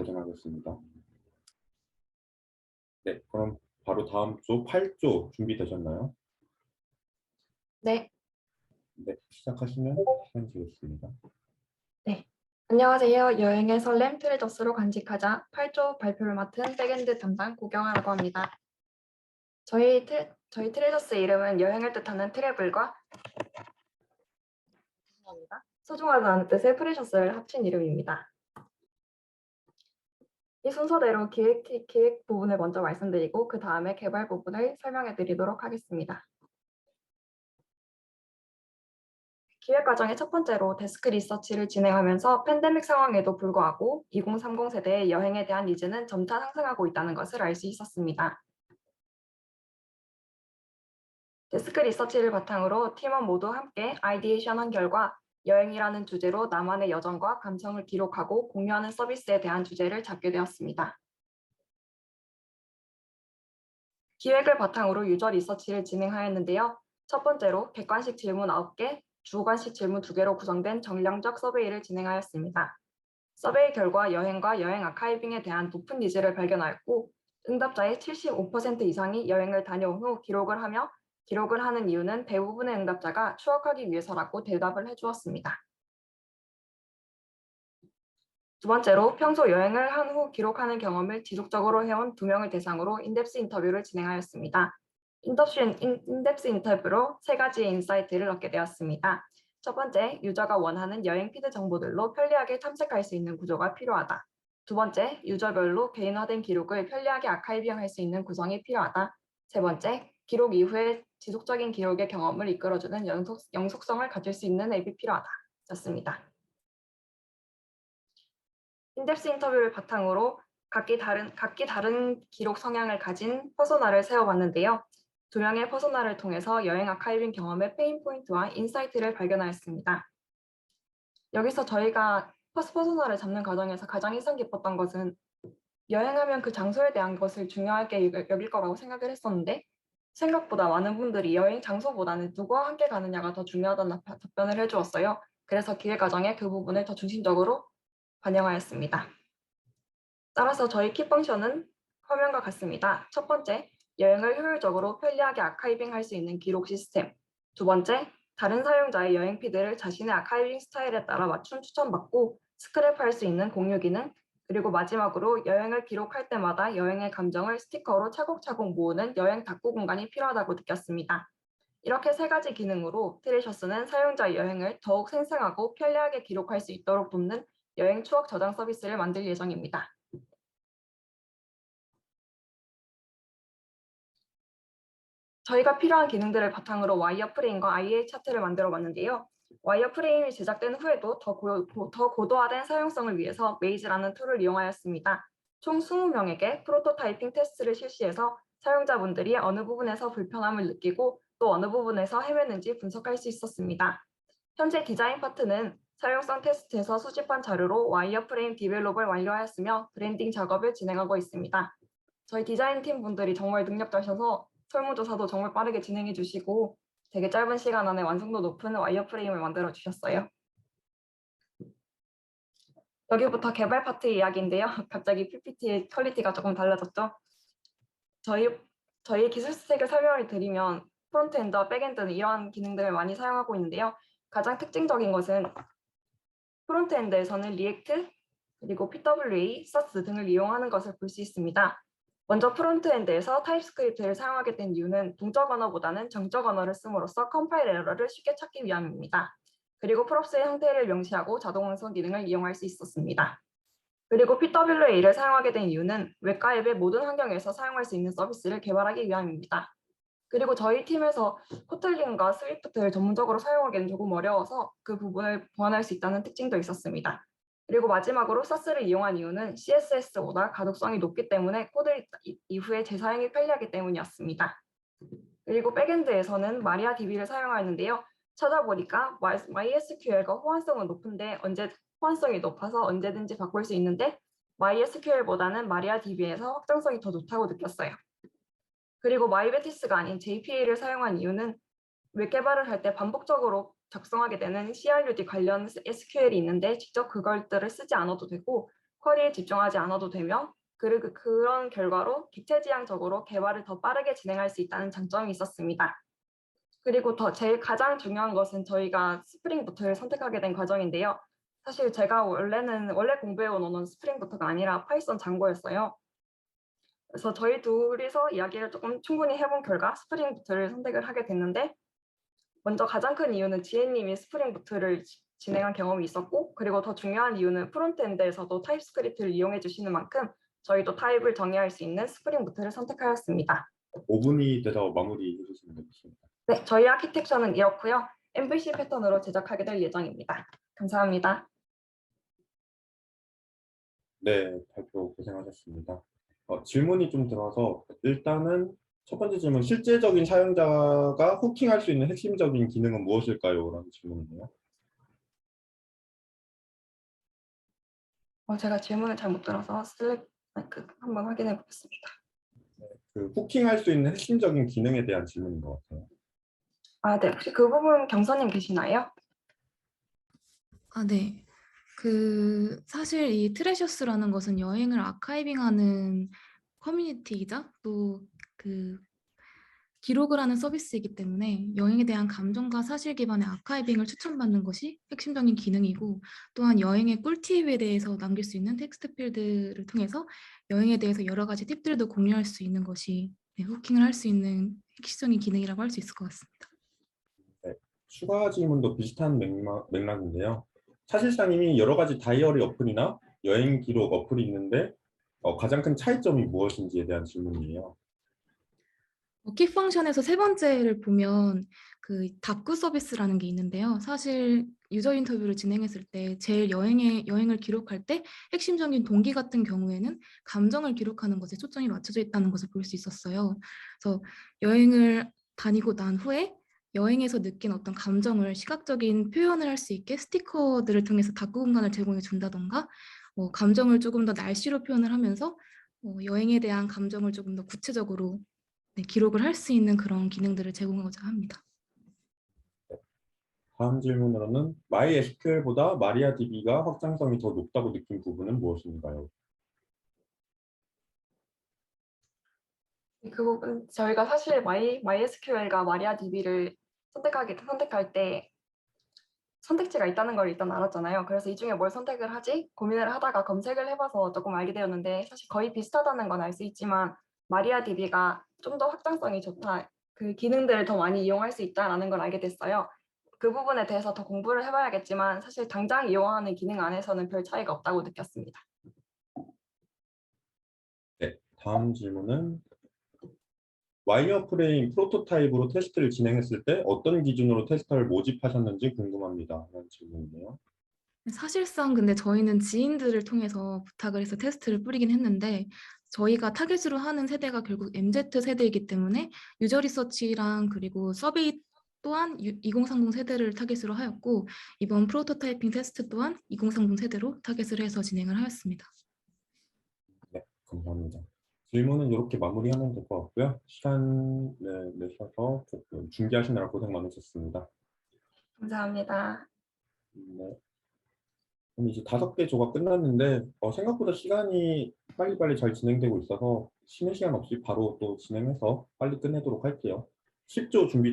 고생하셨습니다. 네, 그럼 바로 다음 조 8조 준비되셨나요? 네, 네, 시작하시면 시간 드리겠습니다. 네. 안녕하세요. 여행의 설렘 트레저스로 간직하자 8조 발표를 맡은 백엔드 담당 고경아라고 합니다. 저희 트레저스의 이름은 여행을 뜻하는 트래블과 소중하다는 뜻의 프레셔스를 합친 이름입니다. 이 순서대로 기획 부분을 먼저 말씀드리고 그 다음에 개발 부분을 설명해 드리도록 하겠습니다. 기획 과정의 첫 번째로 데스크 리서치를 진행하면서 팬데믹 상황에도 불구하고 2030 세대의 여행에 대한 니즈는 점차 상승하고 있다는 것을 알 수 있었습니다. 데스크 리서치를 바탕으로 팀원 모두 함께 아이디에이션한 결과 여행이라는 주제로 나만의 여정과 감성을 기록하고 공유하는 서비스에 대한 주제를 잡게 되었습니다. 기획을 바탕으로 유저 리서치를 진행하였는데요. 첫 번째로 객관식 질문 9개, 주관식 질문 2개로 구성된 정량적 서베이를 진행하였습니다. 서베이 결과 여행과 여행 아카이빙에 대한 높은 니즈를 발견하였고 응답자의 75% 이상이 여행을 다녀온 후 기록을 하는 이유는 대부분의 응답자가 추억하기 위해서라고 대답을 해주었습니다. 두 번째로 평소 여행을 한 후 기록하는 경험을 지속적으로 해온 2명을 대상으로 인덱스 인터뷰를 진행하였습니다. 인덱스 인터뷰로 3가지의 인사이트를 얻게 되었습니다. 첫 번째, 유저가 원하는 여행 피드 정보들로 편리하게 탐색할 수 있는 구조가 필요하다. 두 번째, 유저별로 개인화된 기록을 편리하게 아카이빙할 수 있는 구성이 필요하다. 세 번째, 기록 이후에 지속적인 기록의 경험을 이끌어주는 영속성을 가질 수 있는 앱이 필요하다. 였습니다. 인덱스 인터뷰를 바탕으로 각기 다른 기록 성향을 가진 퍼소나를 세워봤는데요. 2명의 퍼소나를 통해서 여행 아카이빙 경험의 페인 포인트와 인사이트를 발견하였습니다. 여기서 저희가 퍼소나를 잡는 과정에서 가장 인상 깊었던 것은 여행하면 그 장소에 대한 것을 중요하게 여길 거라고 생각을 했었는데 생각보다 많은 분들이 여행 장소보다는 누구와 함께 가느냐가 더 중요하다는 답변을 해주었어요. 그래서 기획 과정에 그 부분을 더 중심적으로 반영하였습니다. 따라서 저희 키펑션은 화면과 같습니다. 첫 번째, 여행을 효율적으로 편리하게 아카이빙할 수 있는 기록 시스템. 두 번째, 다른 사용자의 여행 피드를 자신의 아카이빙 스타일에 따라 맞춤 추천받고 스크랩할 수 있는 공유 기능. 그리고 마지막으로 여행을 기록할 때마다 여행의 감정을 스티커로 차곡차곡 모으는 여행 닫고 공간이 필요하다고 느꼈습니다. 이렇게 3가지 기능으로 트레셔스는 사용자의 여행을 더욱 생생하고 편리하게 기록할 수 있도록 돕는 여행 추억 저장 서비스를 만들 예정입니다. 저희가 필요한 기능들을 바탕으로 와이어프레임과 IA 차트를 만들어 봤는데요. 와이어프레임이 제작된 후에도 더 고도화된 사용성을 위해서 메이즈라는 툴을 이용하였습니다. 총 20명에게 프로토타이핑 테스트를 실시해서 사용자분들이 어느 부분에서 불편함을 느끼고 또 어느 부분에서 헤매는지 분석할 수 있었습니다. 현재 디자인 파트는 사용성 테스트에서 수집한 자료로 와이어프레임 디벨롭을 완료하였으며 브랜딩 작업을 진행하고 있습니다. 저희 디자인팀 분들이 정말 능력자셔서 설문조사도 정말 빠르게 진행해 주시고 되게 짧은 시간 안에 완성도 높은 와이어프레임을 만들어 주셨어요. 여기부터 개발 파트 이야기인데요. 갑자기 PPT의 퀄리티가 조금 달라졌죠? 저희 기술 스택을 설명을 드리면 프론트엔드와 백엔드는 이러한 기능들을 많이 사용하고 있는데요. 가장 특징적인 것은 프론트엔드에서는 리액트, 그리고 PWA, SAS 등을 이용하는 것을 볼 수 있습니다. 먼저 프론트엔드에서 타입스크립트를 사용하게 된 이유는 동적 언어보다는 정적 언어를 씀으로써 컴파일 에러를 쉽게 찾기 위함입니다. 그리고 프롭스의 형태를 명시하고 자동 완성 기능을 이용할 수 있었습니다. 그리고 PWA를 사용하게 된 이유는 웹과 앱의 모든 환경에서 사용할 수 있는 서비스를 개발하기 위함입니다. 그리고 저희 팀에서 코틀린과 스위프트를 전문적으로 사용하기는 조금 어려워서 그 부분을 보완할 수 있다는 특징도 있었습니다. 그리고 마지막으로 SAS를 이용한 이유는 CSS보다 가독성이 높기 때문에 코드 이후에 재사용이 편리하기 때문이었습니다. 그리고 백엔드에서는 마리아DB를 사용하였는데요. 찾아보니까 MySQL과 호환성이 높아서 언제든지 바꿀 수 있는데 MySQL보다는 마리아DB에서 확장성이 더 좋다고 느꼈어요. 그리고 마이베티스가 아닌 JPA를 사용한 이유는 웹 개발을 할 때 반복적으로 작성하게 되는 CRUD 관련 SQL이 있는데 직접 그것들을 쓰지 않아도 되고 쿼리에 집중하지 않아도 되며 그리고 그런 결과로 객체지향적으로 개발을 더 빠르게 진행할 수 있다는 장점이 있었습니다. 그리고 제일 가장 중요한 것은 저희가 스프링 부트를 선택하게 된 과정인데요. 사실 제가 원래 공부해온 언어는 스프링 부트가 아니라 파이썬 장고였어요. 그래서 저희 둘이서 이야기를 조금 충분히 해본 결과 스프링 부트를 선택을 하게 됐는데, 먼저 가장 큰 이유는 지혜님이 스프링 부트를 진행한 경험이 있었고, 그리고 더 중요한 이유는 프론트엔드에서도 타입스크립트를 이용해 주시는 만큼 저희도 타입을 정의할 수 있는 스프링 부트를 선택하였습니다. 5분이 돼서 마무리해 주시면 되겠습니다. 네, 저희 아키텍처는 이렇고요. MVC 패턴으로 제작하게 될 예정입니다. 감사합니다. 네, 발표 고생하셨습니다. 질문이 좀 들어서 일단은 첫 번째 질문, 실제적인 사용자가 후킹할 수 있는 핵심적인 기능은 무엇일까요? 라는 질문이네요. 제가 질문을 잘 못 들어서 한번 확인해 보겠습니다. 그 후킹할 수 있는 핵심적인 기능에 대한 질문인 것 같아요. 네. 혹시 그 부분 경서님 계시나요? 네. 사실 이 트레셔스라는 것은 여행을 아카이빙하는 커뮤니티이자 또 기록을 하는 서비스이기 때문에 여행에 대한 감정과 사실 기반의 아카이빙을 추천받는 것이 핵심적인 기능이고, 또한 여행의 꿀팁에 대해서 남길 수 있는 텍스트 필드를 통해서 여행에 대해서 여러 가지 팁들도 공유할 수 있는 것이 후킹을 할 수 있는 핵심적인 기능이라고 할 수 있을 것 같습니다. 네, 추가 질문도 비슷한 맥락인데요. 사실상 이미 여러 가지 다이어리 어플이나 여행 기록 어플이 있는데 가장 큰 차이점이 무엇인지에 대한 질문이에요. 킥 펑션에서 세 번째를 보면 다꾸 서비스라는 게 있는데요. 사실 유저 인터뷰를 진행했을 때 제일 여행을 기록할 때 핵심적인 동기 같은 경우에는 감정을 기록하는 것에 초점이 맞춰져 있다는 것을 볼 수 있었어요. 그래서 여행을 다니고 난 후에 여행에서 느낀 어떤 감정을 시각적인 표현을 할 수 있게 스티커들을 통해서 다꾸 공간을 제공해 준다던가, 감정을 조금 더 날씨로 표현을 하면서 여행에 대한 감정을 조금 더 구체적으로 기록을 할 수 있는 그런 기능들을 제공하고자 합니다. 다음 질문으로는 MySQL보다 마리아DB가 확장성이 더 높다고 느낀 부분은 무엇인가요? 그 부분 저희가 사실 MySQL과 마리아DB를 선택할 때 선택지가 있다는 걸 일단 알았잖아요. 그래서 이 중에 뭘 선택을 하지 고민을 하다가 검색을 해봐서 조금 알게 되었는데, 사실 거의 비슷하다는 건 알 수 있지만 마리아DB가 좀 더 확장성이 좋다, 그 기능들을 더 많이 이용할 수 있다라는 걸 알게 됐어요. 그 부분에 대해서 더 공부를 해봐야겠지만 사실 당장 이용하는 기능 안에서는 별 차이가 없다고 느꼈습니다. 네, 다음 질문은 와이어프레임 프로토타입으로 테스트를 진행했을 때 어떤 기준으로 테스터를 모집하셨는지 궁금합니다. 라는 질문이네요. 사실상 근데 저희는 지인들을 통해서 부탁을 해서 테스트를 뿌리긴 했는데, 저희가 타겟으로 하는 세대가 결국 MZ 세대이기 때문에 유저 리서치랑 그리고 서베이 또한 2030 세대를 타겟으로 하였고, 이번 프로토타이핑 테스트 또한 2030 세대로 타겟을 해서 진행을 하였습니다. 네, 감사합니다. 질문은 이렇게 마무리하면 될 것 같고요. 시간 내셔서 준비하시느라 고생 많으셨습니다. 감사합니다. 네. 그럼 이제 5개 조가 끝났는데 생각보다 시간이 빨리빨리 잘 진행되고 있어서 쉬는 시간 없이 바로 또 진행해서 빨리 끝내도록 할게요. 10조 준비